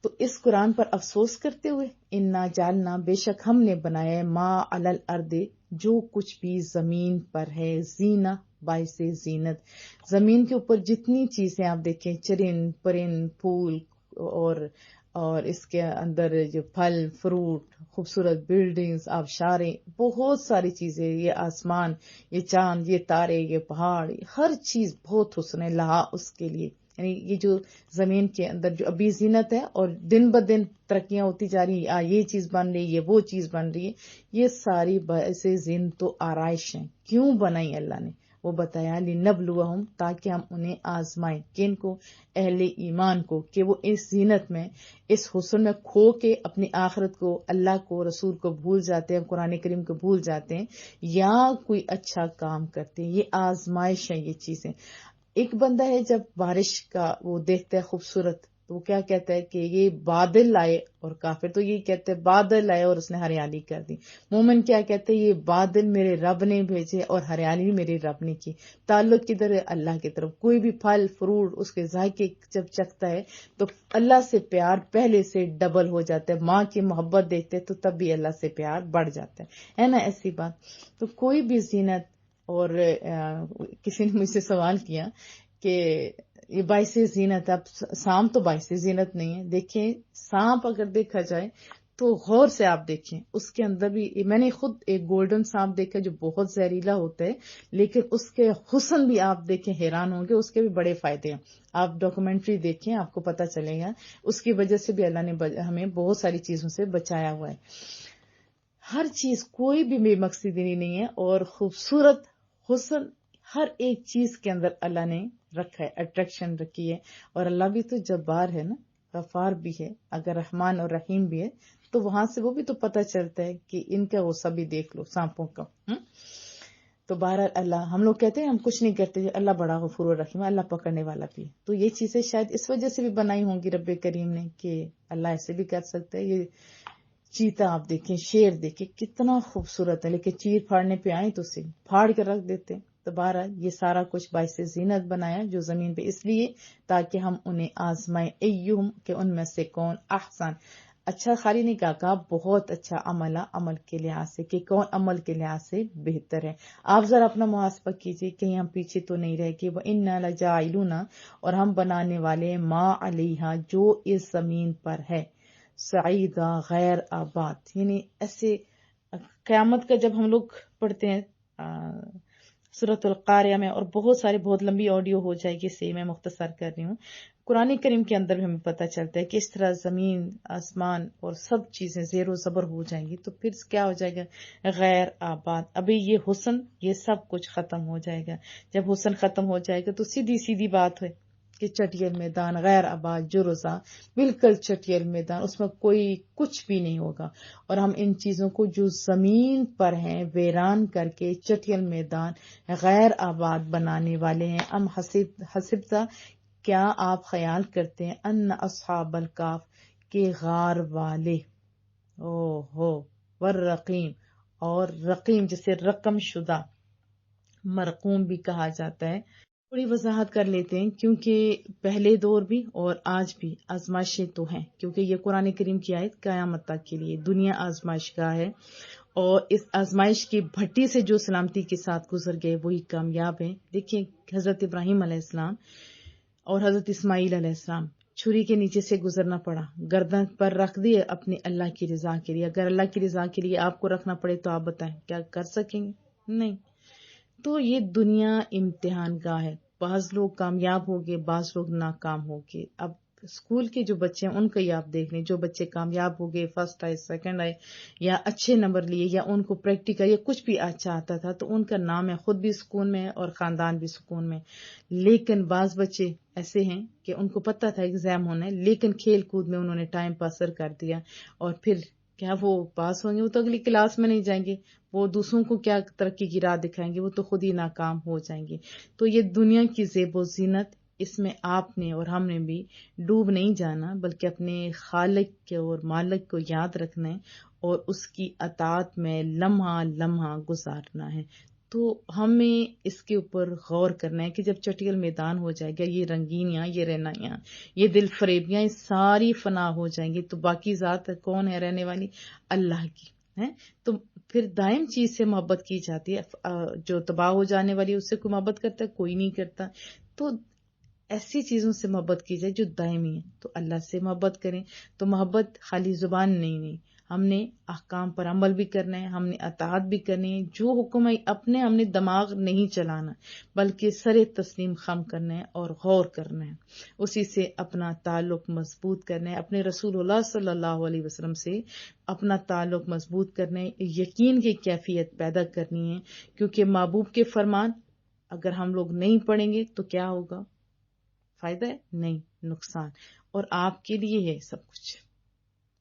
تو اس قرآن پر افسوس کرتے ہوئے انا جالنا، بے شک ہم نے بنایا ما علی الارض، جو کچھ بھی زمین پر ہے، زینہ باعث زینت. زمین کے اوپر جتنی چیزیں آپ دیکھیں، چرند پرند پھول اور اس کے اندر جو پھل فروٹ، خوبصورت بلڈنگز، آبشاریں، بہت ساری چیزیں، یہ آسمان، یہ چاند، یہ تارے، یہ پہاڑ، ہر چیز بہت حسن ہے لہا اس کے لیے. یعنی یہ جو زمین کے اندر جو ابھی زینت ہے اور دن بدن ترقیاں ہوتی جا رہی ہیں، یہ چیز بن رہی ہے، وہ چیز بن رہی ہے، یہ ساری باعث زینت و آرائش ہیں. کیوں بنائی اللہ نے؟ وہ بتایا لنبلوہم، تاکہ ہم انہیں آزمائیں. کن کو؟ اہل ایمان کو، کہ وہ اس زینت میں، اس حسن میں کھو کے اپنی آخرت کو، اللہ کو، رسول کو بھول جاتے ہیں، قرآن کریم کو بھول جاتے ہیں، یا کوئی اچھا کام کرتے ہیں. یہ آزمائش ہے یہ چیزیں. ایک بندہ ہے جب بارش کا وہ دیکھتا ہے خوبصورت، تو وہ کیا کہتا ہے کہ یہ بادل لائے، اور کافر تو یہی کہتے ہیں بادل لائے اور اس نے ہریالی کر دی. مومن کیا کہتے ہیں؟ یہ بادل میرے رب نے بھیجے اور ہریالی میرے رب نے کی. تعلق کدھر ہے؟ اللہ کی طرف. کوئی بھی پھل فروٹ اس کے ذائقے جب چکھتا ہے تو اللہ سے پیار پہلے سے ڈبل ہو جاتا ہے. ماں کی محبت دیکھتے تو تب بھی اللہ سے پیار بڑھ جاتا ہے نا ایسی بات. تو کوئی بھی زینت، اور کسی نے مجھ سے سوال کیا کہ یہ باعث زینت، اب سانپ تو باعث زینت نہیں ہے. دیکھیں سانپ اگر دیکھا جائے تو غور سے آپ دیکھیں، اس کے اندر بھی، میں نے خود ایک گولڈن سانپ دیکھا جو بہت زہریلا ہوتا ہے، لیکن اس کے حسن بھی آپ دیکھیں حیران ہوں گے، اس کے بھی بڑے فائدے ہیں. آپ ڈاکومنٹری دیکھیں، آپ کو پتہ چلے گا. اس کی وجہ سے بھی اللہ نے ہمیں بہت ساری چیزوں سے بچایا ہوا ہے. ہر چیز، کوئی بھی بے مقصدی نہیں ہے، اور خوبصورت حسن ہر ایک چیز کے اندر اللہ نے رکھا ہے، اٹریکشن رکھی ہے. اور اللہ بھی تو جبار ہے نا، غفار بھی ہے. اگر رحمان اور رحیم بھی ہے تو وہاں سے وہ بھی تو پتہ چلتا ہے کہ ان کا غصہ بھی دیکھ لو سانپوں کا. تو بہرحال اللہ، ہم لوگ کہتے ہیں ہم کچھ نہیں کرتے، اللہ بڑا غفور الرحیم، اللہ پکڑنے والا بھی. تو یہ چیزیں شاید اس وجہ سے بھی بنائی ہوں گی رب کریم نے کہ اللہ ایسے بھی کر سکتا ہے. یہ چیتا آپ دیکھیں، شیر دیکھیں کتنا خوبصورت ہے، لیکن چیر پھاڑنے پہ آئیں تو اسے پھاڑ کر رکھ دیتے. تو بہرحال یہ سارا کچھ باعث زینت بنایا جو زمین پہ، اس لیے تاکہ ہم انہیں آزمائیں، ایہم، کہ ان میں سے کون احسن اچھا. خالی نہیں کہا بہت اچھا عمل کے لحاظ سے، کہ کون عمل کے لحاظ سے بہتر ہے. آپ ذرا اپنا محاسبہ کیجئے، کہیں ہم پیچھے تو نہیں رہ گئے. وَإِنَّا لَجَاعِلُونَ، اور ہم بنانے والے، ما علیہا، جو اس زمین پر ہے، سعیدہ، غیر آباد. یعنی ایسے قیامت کا جب ہم لوگ پڑھتے ہیں سورۃ القاریہ میں، اور بہت لمبی آڈیو ہو جائے گی، سے میں مختصر کر رہی ہوں. قرآن کریم کے اندر بھی ہمیں پتہ چلتا ہے کہ اس طرح زمین آسمان اور سب چیزیں زیر و زبر ہو جائیں گی، تو پھر کیا ہو جائے گا؟ غیر آباد. ابھی یہ حسن، یہ سب کچھ ختم ہو جائے گا. جب حسن ختم ہو جائے گا تو سیدھی بات ہے کہ چٹیل میدان، غیر آباد، جرزا، بالکل چٹیل میدان، اس میں کوئی کچھ بھی نہیں ہوگا. اور ہم ان چیزوں کو جو زمین پر ہیں ویران کر کے چٹیل میدان، غیر آباد بنانے والے ہیں. ام حسبتا، کیا آپ خیال کرتے ہیں، ان اصحاب الکاف، کے غار والے، والرقیم، اور رقیم جسے رقم شدہ، مرقوم بھی کہا جاتا ہے. تھوڑی وضاحت کر لیتے ہیں، کیونکہ پہلے دور بھی اور آج بھی آزمائشیں تو ہیں، کیونکہ یہ قرآن کریم کی آیت قیامت تک کے لیے دنیا آزمائش کا ہے. اور اس آزمائش کی بھٹی سے جو سلامتی کے ساتھ گزر گئے وہی کامیاب ہیں. دیکھیں حضرت ابراہیم علیہ السلام اور حضرت اسماعیل علیہ السلام، چھری کے نیچے سے گزرنا پڑا، گردن پر رکھ دیے اپنی اللہ کی رضا کے لیے. اگر اللہ کی رضا کے لیے آپ کو رکھنا پڑے تو آپ بتائیں کیا کر سکیں گے؟ نہیں. تو یہ دنیا امتحان گاہ ہے. بعض لوگ کامیاب ہو گئے، بعض لوگ ناکام ہو گئے. اب اسکول کے جو بچے ہیں ان کو ہی آپ دیکھ لیں، جو بچے کامیاب ہو گئے، فرسٹ آئے، سیکنڈ آئے، یا اچھے نمبر لیے، یا ان کو پریکٹیکل یا کچھ بھی اچھا آتا تھا، تو ان کا نام ہے، خود بھی سکون میں ہے اور خاندان بھی سکون میں. لیکن بعض بچے ایسے ہیں کہ ان کو پتہ تھا ایگزام ہونا ہے، لیکن کھیل کود میں انہوں نے ٹائم پاسر کر دیا، اور پھر کیا وہ پاس ہوں گے؟ وہ تو اگلی کلاس میں نہیں جائیں گے، وہ دوسروں کو کیا ترقی کی راہ دکھائیں گے، وہ تو خود ہی ناکام ہو جائیں گے۔ تو یہ دنیا کی زیب و زینت، اس میں آپ نے اور ہم نے بھی ڈوب نہیں جانا، بلکہ اپنے خالق کے اور مالک کو یاد رکھنا ہے اور اس کی اطاعت میں لمحہ لمحہ گزارنا ہے۔ تو ہمیں اس کے اوپر غور کرنا ہے کہ جب چٹیل میدان ہو جائے گا، یہ رنگینیاں، یہ رہنائیاں، یہ دل فریبیاں، یہ ساری فنا ہو جائیں گی، تو باقی ذات کون ہے رہنے والی؟ اللہ کی ہے۔ تو پھر دائم چیز سے محبت کی جاتی ہے، جو تباہ ہو جانے والی اس سے کوئی محبت کرتا ہے؟ کوئی نہیں کرتا۔ تو ایسی چیزوں سے محبت کی جائے جو دائمی ہے، تو اللہ سے محبت کریں۔ تو محبت خالی زبان نہیں، ہم نے احکام پر عمل بھی کرنا ہے، ہم نے اطاعت بھی کرنی ہے، جو حکم ہے اپنے ہم نے دماغ نہیں چلانا، بلکہ سر تسلیم خم کرنا ہے اور غور کرنا ہے، اسی سے اپنا تعلق مضبوط کرنا ہے، اپنے رسول اللہ صلی اللہ علیہ وسلم سے اپنا تعلق مضبوط کرنا ہے، یقین کی کیفیت پیدا کرنی ہے، کیونکہ محبوب کے فرمان اگر ہم لوگ نہیں پڑھیں گے تو کیا ہوگا؟ فائدہ ہے؟ نہیں، نقصان۔ اور آپ کے لیے ہے سب کچھ،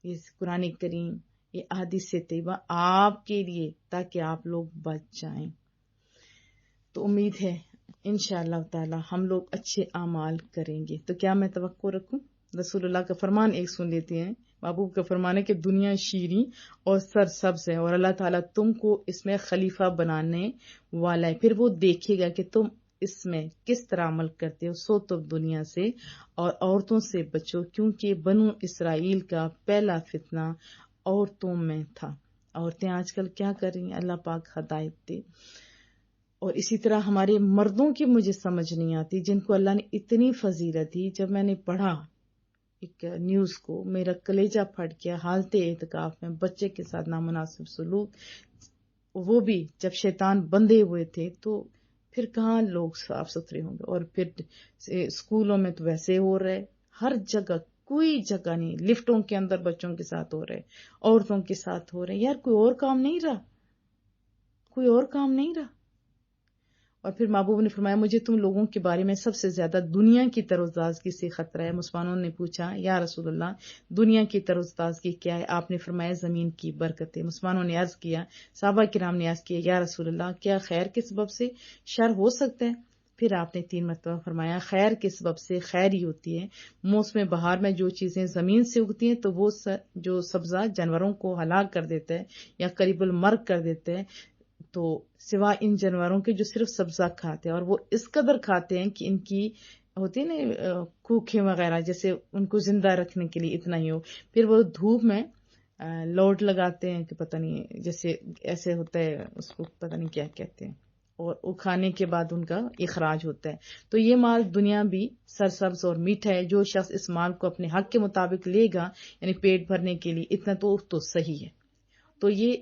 یہ قرآن کریم، یہ احادیث طیبہ آپ کے لیے، تاکہ آپ لوگ بچ جائیں۔ تو امید ہے انشاءاللہ تعالی ہم لوگ اچھے اعمال کریں گے۔ تو کیا میں توقع رکھوں؟ رسول اللہ کا فرمان ایک سن لیتے ہیں۔ محبوب کا فرمان ہے کہ دنیا شیریں اور سرسبز ہے، اور اللہ تعالیٰ تم کو اس میں خلیفہ بنانے والا ہے، پھر وہ دیکھے گا کہ تم اس میں کس طرح عمل کرتے ہو۔ سو تم دنیا سے اور عورتوں سے بچو، کیونکہ بنو اسرائیل کا پہلا فتنہ عورتوں میں تھا۔ عورتیں آج کل کیا کر رہی ہیں؟ اللہ پاک ہدایت دے۔ اور اسی طرح ہمارے مردوں کی مجھے سمجھ نہیں آتی، جن کو اللہ نے اتنی فضیلت دی۔ جب میں نے پڑھا ایک نیوز کو، میرا کلیجہ پھٹ گیا۔ حالت اعتکاف میں بچے کے ساتھ نامناسب سلوک، وہ بھی جب شیطان بندھے ہوئے تھے، تو پھر کہاں لوگ صاف ستھرے ہوں گے؟ اور پھر اسکولوں میں تو ویسے ہو رہے، ہر جگہ، کوئی جگہ نہیں، لفٹوں کے اندر بچوں کے ساتھ ہو رہے، عورتوں کے ساتھ ہو رہے۔ یار کوئی اور کام نہیں رہا، کوئی اور کام نہیں رہا۔ اور پھر محبوب نے فرمایا مجھے تم لوگوں کے بارے میں سب سے زیادہ دنیا کی تر و تازگی سے خطرہ ہے۔ مسلمانوں نے پوچھا یا رسول اللہ دنیا کی تر و تازگی کیا ہے؟ آپ نے فرمایا زمین کی برکتیں۔ مسلمانوں نے عرض کیا، صحابہ کرام نے عرض کیا یا رسول اللہ کیا خیر کے سبب سے شر ہو سکتا ہے؟ پھر آپ نے 3 مرتبہ فرمایا خیر کے سبب سے خیر ہی ہوتی ہے۔ موسم بہار میں جو چیزیں زمین سے اگتی ہیں تو وہ جو سبزہ جانوروں کو ہلاک کر دیتا ہے یا قریب المرگ کر دیتا ہے، تو سوا ان جانوروں کے جو صرف سبزہ کھاتے ہیں، اور وہ اس قدر کھاتے ہیں کہ ان کی ہوتی ہے نا کوکھیں وغیرہ، جیسے ان کو زندہ رکھنے کے لیے اتنا ہی ہو، پھر وہ دھوپ میں لوٹ لگاتے ہیں کہ پتہ نہیں جیسے ایسے ہوتا ہے، اس کو پتہ نہیں کیا کہتے ہیں، اور وہ کھانے کے بعد ان کا اخراج ہوتا ہے۔ تو یہ مال دنیا بھی سرسبز اور میٹھا ہے، جو شخص اس مال کو اپنے حق کے مطابق لے گا، یعنی پیٹ بھرنے کے لیے اتنا تو صحیح ہے۔ تو یہ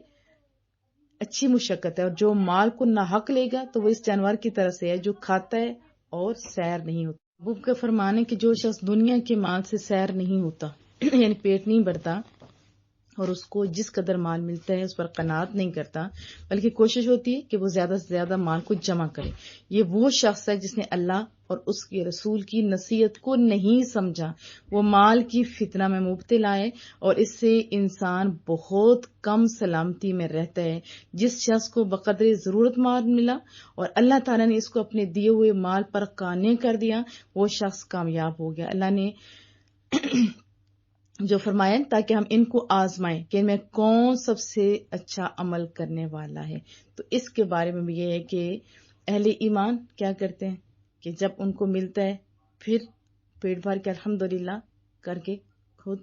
اچھی مشقت ہے، اور جو مال کو ناحق لے گا تو وہ اس جانور کی طرح سے ہے جو کھاتا ہے اور سیر نہیں ہوتا۔ محبوب کا فرمان ہے کہ جو شخص دنیا کے مال سے سیر نہیں ہوتا یعنی پیٹ نہیں بھرتا، اور اس کو جس قدر مال ملتا ہے اس پر قناعت نہیں کرتا، بلکہ کوشش ہوتی ہے کہ وہ زیادہ سے زیادہ مال کو جمع کرے، یہ وہ شخص ہے جس نے اللہ اور اس کے رسول کی نصیحت کو نہیں سمجھا، وہ مال کی فتنہ میں مبتلا ہے، اور اس سے انسان بہت کم سلامتی میں رہتا ہے۔ جس شخص کو بقدر ضرورت مال ملا اور اللہ تعالیٰ نے اس کو اپنے دیے ہوئے مال پر قانع کر دیا، وہ شخص کامیاب ہو گیا۔ اللہ نے جو فرمایا تاکہ ہم ان کو آزمائیں کہ ان میں کون سب سے اچھا عمل کرنے والا ہے۔ تو اس کے بارے میں بھی یہ ہے کہ اہل ایمان کیا کرتے ہیں کہ جب ان کو ملتا ہے پھر پیٹ بھر کے الحمدللہ کر کے خود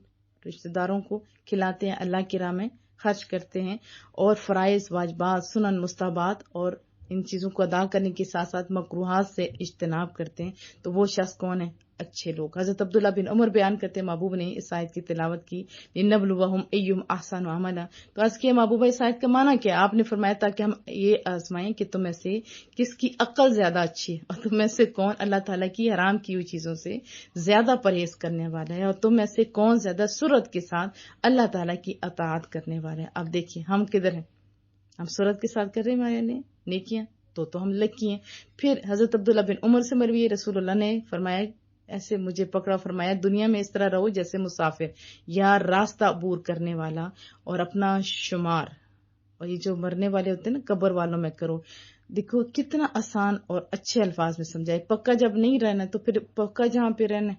رشتہ داروں کو کھلاتے ہیں، اللہ کی راہ میں خرچ کرتے ہیں، اور فرائض، واجبات، سنن، مستحبات اور ان چیزوں کو ادا کرنے کے ساتھ ساتھ مکروہات سے اجتناب کرتے ہیں، تو وہ شخص کون ہے؟ اچھے لوگ۔ حضرت عبداللہ بن عمر بیان کرتے ہیں محبوب نے اس آیت کی تلاوت کی، لِنَبْلُوَهُمْ أَيُّهُمْ أَحْسَنُ عَمَلًا، تو عرض کیا محبوبہ اس آیت کا معنی کیا؟ آپ نے فرمایا تاکہ ہم یہ آزمائیں کہ تم میں سے کس کی عقل زیادہ اچھی ہے، اور تم میں سے کون اللہ تعالیٰ کی حرام کی ہوئی چیزوں سے زیادہ پرہیز کرنے والا ہے، اور تم میں سے کون زیادہ سرعت کے ساتھ اللہ تعالیٰ کی اطاعت کرنے والا ہے۔ اب دیکھیے ہم کدھر ہیں؟ ہم سرعت کے ساتھ کر رہے ہیں ہمارے لیے نیکیاں، تو ہم لکی ہیں۔ پھر حضرت عبداللہ بن عمر سے مروی رسول اللہ نے فرمایا ایسے مجھے پکڑا، فرمایا دنیا میں اس طرح رہو جیسے مسافر یا راستہ عبور کرنے والا، اور اپنا شمار اور یہ جو مرنے والے ہوتے ہیں نا قبر والوں میں کرو. دیکھو کتنا آسان اور اچھے الفاظ میں سمجھائے. پکا جب نہیں رہنا تو پھر پکا جہاں پہ رہنا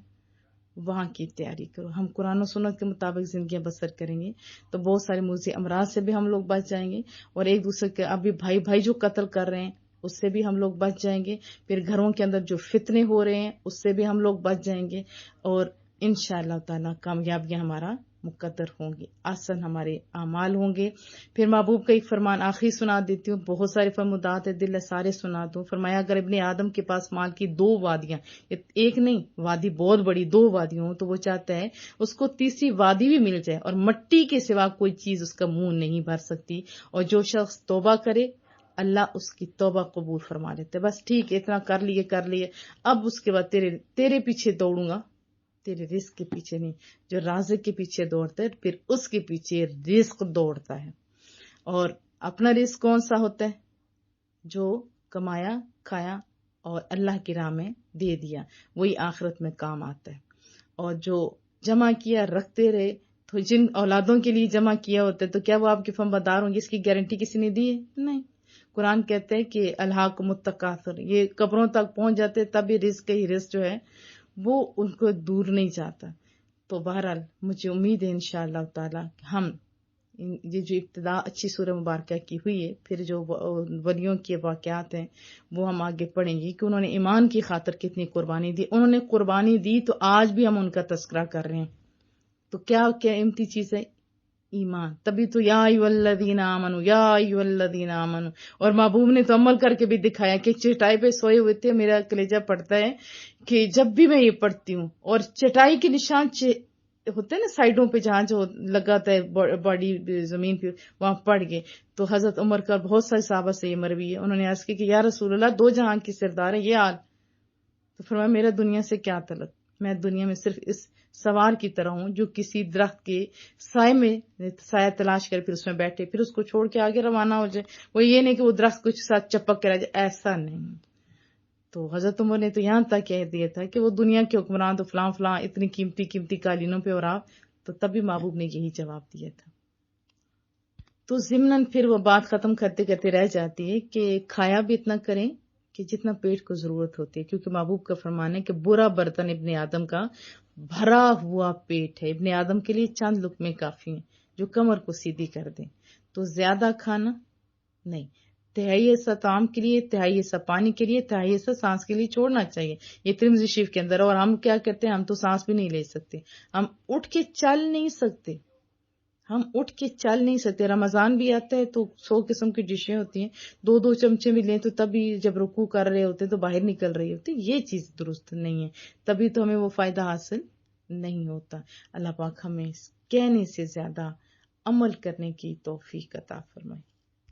وہاں کی تیاری کرو. ہم قرآن و سنت کے مطابق زندگیاں بسر کریں گے تو بہت سارے موذی امراض سے بھی ہم لوگ بچ جائیں گے، اور ایک دوسرے کے ابھی بھائی جو قتل کر رہے ہیں اس سے بھی ہم لوگ بچ جائیں گے. پھر گھروں کے اندر جو فتنے ہو رہے ہیں اس سے بھی ہم لوگ بچ جائیں گے، اور انشاءاللہ تعالی کامیابیاں ہمارا مقدر ہوں گی، آسان ہمارے اعمال ہوں گے. پھر محبوب کا ایک فرمان آخری سنا دیتی ہوں، بہت سارے فرمودات ہے، دل ہے سارے سنا دوں. فرمایا اگر ابن آدم کے پاس مال کی 2 وادیاں، ایک نہیں وادی بہت بڑی 2 وادیوں ہوں، تو وہ چاہتا ہے اس کو تیسری وادی بھی مل جائے، اور مٹی کے سوا کوئی چیز اس کا منہ نہیں بھر سکتی. اور جو شخص توبہ کرے اللہ اس کی توبہ قبول فرما لیتے. بس ٹھیک اتنا کر لیے، اب اس کے بعد تیرے پیچھے دوڑوں گا، تیرے رزق کے پیچھے نہیں. جو رازق کے پیچھے دوڑتا ہے پھر اس کے پیچھے رزق دوڑتا ہے. اور اپنا رزق کون سا ہوتا ہے؟ جو کمایا کھایا اور اللہ کی راہ میں دے دیا، وہی آخرت میں کام آتا ہے. اور جو جمع کیا رکھتے رہے، تو جن اولادوں کے لیے جمع کیا ہوتا ہے تو کیا وہ آپ کے فرمانبردار ہوں گے؟ اس کی گارنٹی کسی نے دی ہے؟ نہیں. قرآن کہتے ہیں کہ الہاکم التکاثر، یہ قبروں تک پہنچ جاتے تب یہ رزق ہی رزق جو ہے وہ ان کو دور نہیں جاتا. تو بہرحال مجھے امید ہے انشاءاللہ تعالی ہم یہ جو ابتدا اچھی سورہ مبارکہ کی ہوئی ہے، پھر جو ولیوں کے واقعات ہیں وہ ہم آگے پڑھیں گے کہ انہوں نے ایمان کی خاطر کتنی قربانی دی. انہوں نے قربانی دی تو آج بھی ہم ان کا تذکرہ کر رہے ہیں. تو کیا قیمتی چیز ہے؟ ایمان. تبھی تو یا ایھا الذین آمنوا، یا ایھا الذین آمنوا. اور محبوب نے تو عمل کر کے بھی دکھایا کہ چٹائی پہ سوئے ہوئے تھے. میرا کلیجہ پڑتا ہے کہ جب بھی میں یہ پڑھتی ہوں اور چٹائی کے نشان ہوتے ہیں نا سائیڈوں پہ جہاں جو لگاتا ہے باڈی زمین پہ، وہاں پڑ گئے. تو حضرت عمر کا بہت سارے صحابہ سے یہ مروی ہے، انہوں نے عرض کی کہ یا رسول اللہ 2 جہاں کی سردار ہے یہ حال. تو فرمایا میرا دنیا سے کیا تعلق، میں دنیا میں صرف اس سوار کی طرح ہوں جو کسی درخت کے سائے میں سایہ تلاش کر پھر اس میں بیٹھے، پھر اس کو چھوڑ کے آگے روانہ ہو جائے. وہ یہ نہیں کہ وہ درخت کچھ ساتھ چپک کے رہ جائے، ایسا نہیں. تو حضرت عمر نے تو یہاں تک کہہ دیا تھا کہ وہ دنیا کے حکمران تو فلاں فلاں اتنی قیمتی قالینوں پہ اور آپ تو تبھی محبوب نے یہی جواب دیا تھا. تو ضمناً پھر وہ بات ختم کرتے کرتے رہ جاتی ہے کہ کھایا بھی اتنا کریں کہ جتنا پیٹ کو ضرورت ہوتی ہے، کیونکہ محبوب کا فرمان ہے کہ برا برتن ابن آدم کا بھرا ہوا پیٹ ہے. ابن آدم کے لیے چند لقمے کافی ہیں جو کمر کو سیدھی کر دیں. تو زیادہ کھانا نہیں، تہائی حصہ طعام کے لیے، تہائی حصہ پانی کے لیے، تہائی حصہ سانس کے لیے چھوڑنا چاہیے. یہ ترمذی شریف کے اندر. اور ہم کیا کرتے ہیں؟ ہم تو سانس بھی نہیں لے سکتے، ہم اٹھ کے چل نہیں سکتے، رمضان بھی آتا ہے تو 100 قسم کی ڈشیں ہوتی ہیں، 2 چمچے بھی لیں تو تبھی جب رکوع کر رہے ہوتے تو باہر نکل رہی ہوتی. یہ چیز درست نہیں ہے، تبھی تو ہمیں وہ فائدہ حاصل نہیں ہوتا. اللہ پاک ہمیں کہنے سے زیادہ عمل کرنے کی توفیق عطا فرمائے.